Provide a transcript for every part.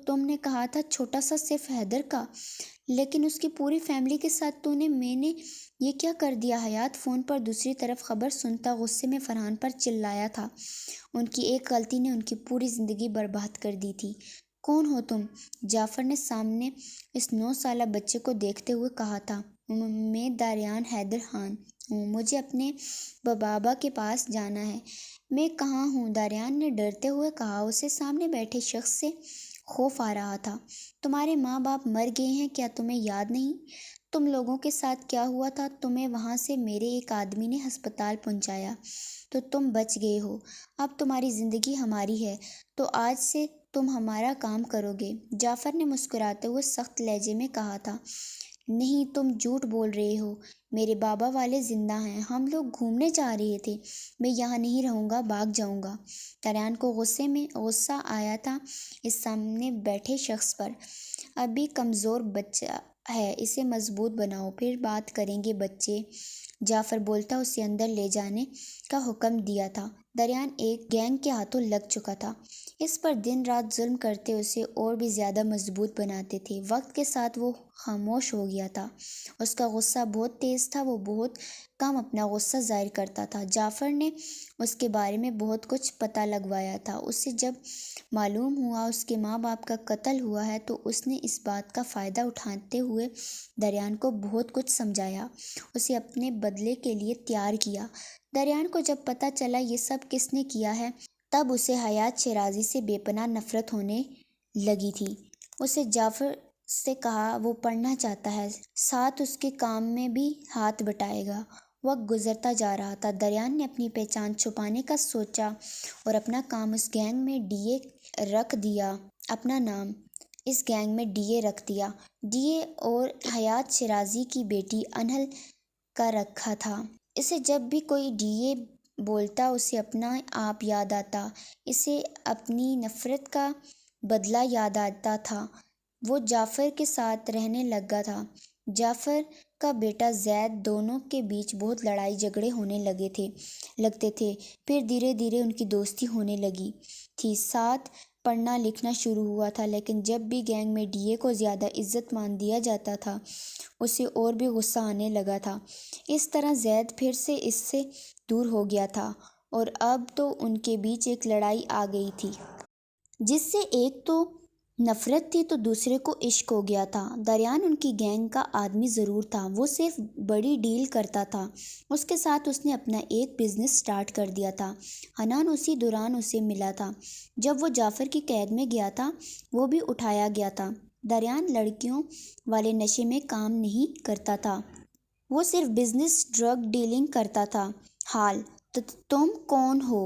تم نے کہا تھا چھوٹا سا صرف حیدر کا، لیکن اس کی پوری فیملی کے ساتھ میں نے یہ کیا کر دیا؟ حیات فون پر دوسری طرف خبر سنتا غصے میں فرحان پر چلایا تھا۔ ان کی ایک غلطی نے ان کی پوری زندگی برباد کر دی تھی۔ کون ہو تم؟ جعفر نے سامنے اس 9 سالہ بچے کو دیکھتے ہوئے کہا تھا۔ میں داریان حیدر خان ہوں، مجھے اپنے بابا کے پاس جانا ہے۔ میں کہاں ہوں؟ داریان نے ڈرتے ہوئے کہا۔ اسے سامنے بیٹھے شخص سے خوف آ رہا تھا۔ تمہارے ماں باپ مر گئے ہیں، کیا تمہیں یاد نہیں؟ تم لوگوں کے ساتھ کیا ہوا تھا؟ تمہیں وہاں سے میرے ایک آدمی نے ہسپتال پہنچایا تو تم بچ گئے ہو۔ اب تمہاری زندگی ہماری ہے، تو آج سے تم ہمارا کام کرو گے۔ جعفر نے مسکراتے ہوئے سخت لہجے میں کہا تھا۔ نہیں، تم جھوٹ بول رہے ہو، میرے بابا والے زندہ ہیں، ہم لوگ گھومنے جا رہے تھے۔ میں یہاں نہیں رہوں گا، بھاگ جاؤں گا۔ داریان کو غصہ آیا تھا اس سامنے بیٹھے شخص پر۔ ابھی کمزور بچہ ہے، اسے مضبوط بناؤ، پھر بات کریں گے بچے۔ جعفر بولتا اسے اندر لے جانے کا حکم دیا تھا۔ داریان ایک گینگ کے ہاتھوں لگ چکا تھا۔ اس پر دن رات ظلم کرتے اسے اور بھی زیادہ مضبوط بناتے تھے۔ وقت کے ساتھ وہ خاموش ہو گیا تھا۔ اس کا غصہ بہت تیز تھا، وہ بہت کم اپنا غصہ ظاہر کرتا تھا۔ جعفر نے اس کے بارے میں بہت کچھ پتہ لگوایا تھا۔ اسے جب معلوم ہوا اس کے ماں باپ کا قتل ہوا ہے تو اس نے اس بات کا فائدہ اٹھاتے ہوئے داریان کو بہت کچھ سمجھایا، اسے اپنے بدلے کے لیے تیار کیا۔ داریان کو جب پتہ چلا یہ سب کس نے کیا ہے، تب اسے حیات شیرازی سے بے پناہ نفرت ہونے لگی تھی۔ اسے جعفر سے کہا وہ پڑھنا چاہتا ہے، ساتھ اس کے کام میں بھی ہاتھ بٹائے گا۔ وقت گزرتا جا رہا تھا۔ داریان نے اپنی پہچان چھپانے کا سوچا اور اپنا کام اس گینگ میں ڈی اے رکھ دیا۔ اپنا نام اس گینگ میں ڈی اے رکھ دیا۔ ڈی اے اور حیات شیرازی کی بیٹی انہل کا رکھا تھا۔ اسے جب بھی کوئی ڈی اے بولتا اسے اپنا آپ یاد آتا، اسے اپنی نفرت کا بدلہ یاد آتا تھا۔ وہ جعفر کے ساتھ رہنے لگا تھا۔ جعفر کا بیٹا زید، دونوں کے بیچ بہت لڑائی جھگڑے ہونے لگتے تھے، پھر دھیرے دھیرے ان کی دوستی ہونے لگی تھی، ساتھ پڑھنا لکھنا شروع ہوا تھا۔ لیکن جب بھی گینگ میں ڈی اے کو زیادہ عزت مان دیا جاتا تھا اسے اور بھی غصہ آنے لگا تھا۔ اس طرح زید پھر سے اس سے دور ہو گیا تھا اور اب تو ان کے بیچ ایک لڑائی آ گئی تھی، جس سے ایک تو نفرت تھی تو دوسرے کو عشق ہو گیا تھا۔ داریان ان کی گینگ کا آدمی ضرور تھا، وہ صرف بڑی ڈیل کرتا تھا۔ اس کے ساتھ اس نے اپنا ایک بزنس سٹارٹ کر دیا تھا۔ حنان اسی دوران اسے ملا تھا جب وہ جعفر کی قید میں گیا تھا، وہ بھی اٹھایا گیا تھا۔ داریان لڑکیوں والے نشے میں کام نہیں کرتا تھا، وہ صرف بزنس ڈرگ ڈیلنگ کرتا تھا۔ حال تم کون ہو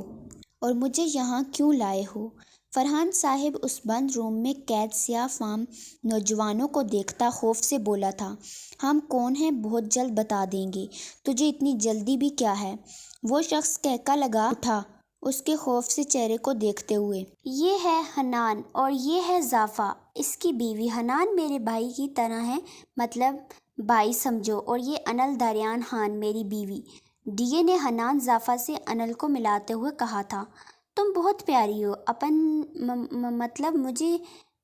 اور مجھے یہاں کیوں لائے ہو؟ فرحان صاحب اس بند روم میں قید سیاہ فام نوجوانوں کو دیکھتا خوف سے بولا تھا۔ ہم کون ہیں بہت جلد بتا دیں گے، تجھے اتنی جلدی بھی کیا ہے؟ وہ شخص کہکا لگا اٹھا اس کے خوف سے چہرے کو دیکھتے ہوئے۔ یہ ہے حنان اور یہ ہے زافا، اس کی بیوی۔ حنان میرے بھائی کی طرح ہے، مطلب بھائی سمجھو، اور یہ انل داریان خان میری بیوی۔ ڈی اے نے حنان زافا سے انل کو ملاتے ہوئے کہا تھا۔ تم بہت پیاری ہو، مطلب مجھے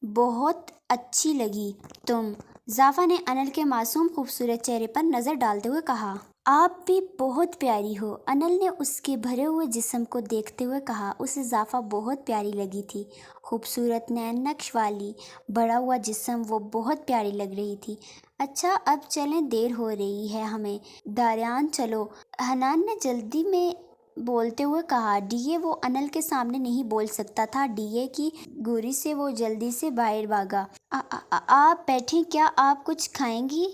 بہت اچھی لگی تم۔ زافا نے انل کے معصوم خوبصورت چہرے پر نظر ڈالتے ہوئے کہا۔ آپ بھی بہت پیاری ہو، انل نے اس کے بھرے ہوئے جسم کو دیکھتے ہوئے کہا۔ اسے زافا بہت پیاری لگی تھی، خوبصورت نین نقش والی بڑھا ہوا جسم، وہ بہت پیاری لگ رہی تھی۔ اچھا اب چلیں، دیر ہو رہی ہے ہمیں۔ داریان چلو، حنان نے جلدی میں بولتے ہوئے کہا۔ ڈی اے وہ انل کے سامنے نہیں بول سکتا تھا، ڈی اے کی گوری سے وہ جلدی سے باہر بھاگا۔ آپ بیٹھیں، کیا آپ کچھ کھائیں گی؟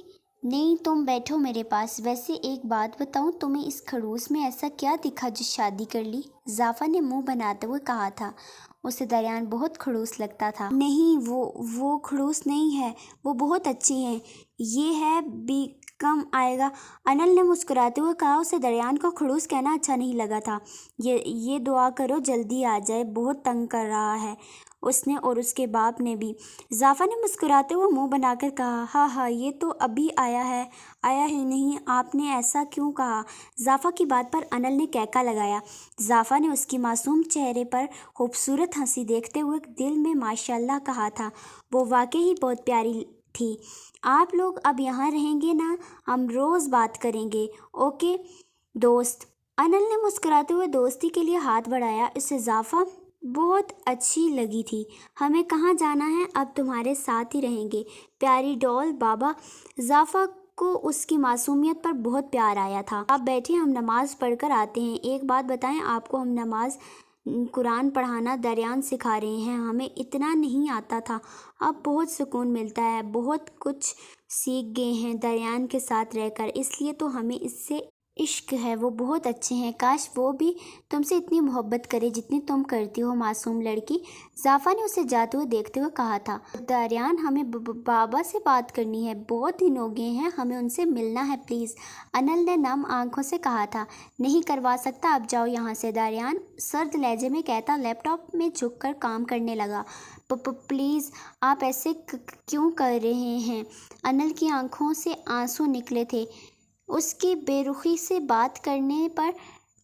نہیں، تم بیٹھو میرے پاس۔ ویسے ایک بات بتاؤں، تمہیں اس کھڑوس میں ایسا کیا دکھا جو شادی کر لی؟ زافا نے منہ بناتے ہوئے کہا تھا۔ اسے داریان بہت کھڑوس لگتا تھا۔ نہیں، وہ کھڑوس نہیں ہے، وہ بہت اچھی ہیں، یہ ہے بھی کم آئے گا۔ انل نے مسکراتے ہوئے کہا۔ اسے داریان کو کھڑوس کہنا اچھا نہیں لگا تھا۔ یہ دعا کرو جلدی آ جائے، بہت تنگ کر رہا ہے۔ اس نے اور اس کے باپ نے بھی۔ ظافر نے مسکراتے ہوئے منہ بنا کر کہا، ہاں ہاں یہ تو ابھی آیا ہی نہیں، آپ نے ایسا کیوں کہا؟ ظافر کی بات پر انل نے کہکا لگایا۔ ظافر نے اس کی معصوم چہرے پر خوبصورت ہنسی دیکھتے ہوئے دل میں ماشاءاللہ کہا تھا، وہ واقعی ہی بہت پیاری تھی۔ آپ لوگ اب یہاں رہیں گے نا؟ ہم روز بات کریں گے، اوکے دوست؟ انل نے مسکراتے ہوئے دوستی کے لیے ہاتھ بڑھایا۔ اسے ظافر بہت اچھی لگی تھی۔ ہمیں کہاں جانا ہے؟ اب تمہارے ساتھ ہی رہیں گے پیاری ڈال بابا۔ ظافر کو اس کی معصومیت پر بہت پیار آیا تھا۔ آپ بیٹھیں، ہم نماز پڑھ کر آتے ہیں۔ ایک بات بتائیں آپ کو، ہم نماز قرآن پڑھانا دریان سکھا رہے ہیں، ہمیں اتنا نہیں آتا تھا۔ اب بہت سکون ملتا ہے، بہت کچھ سیکھ گئے ہیں دریان کے ساتھ رہ کر، اس لیے تو ہمیں اس سے عشق ہے۔ وہ بہت اچھے ہیں، کاش وہ بھی تم سے اتنی محبت کرے جتنی تم کرتی ہو معصوم لڑکی۔ ظافر نے اسے جاتے ہوئے دیکھتے ہوئے کہا تھا، دریان ہمیں بابا سے بات کرنی ہے، بہت دن ہو گئے ہیں، ہمیں ان سے ملنا ہے پلیز۔ انل نے نم آنکھوں سے کہا تھا، نہیں کروا سکتا، اب جاؤ یہاں سے۔ دریان سرد لہجے میں کہتا لیپ ٹاپ میں جھک کر کام کرنے لگا۔ پلیز آپ ایسے کیوں کر رہے ہیں؟ انل کی آنکھوں سے آنسو نکلے تھے۔ اس کی بے رخی سے بات کرنے پر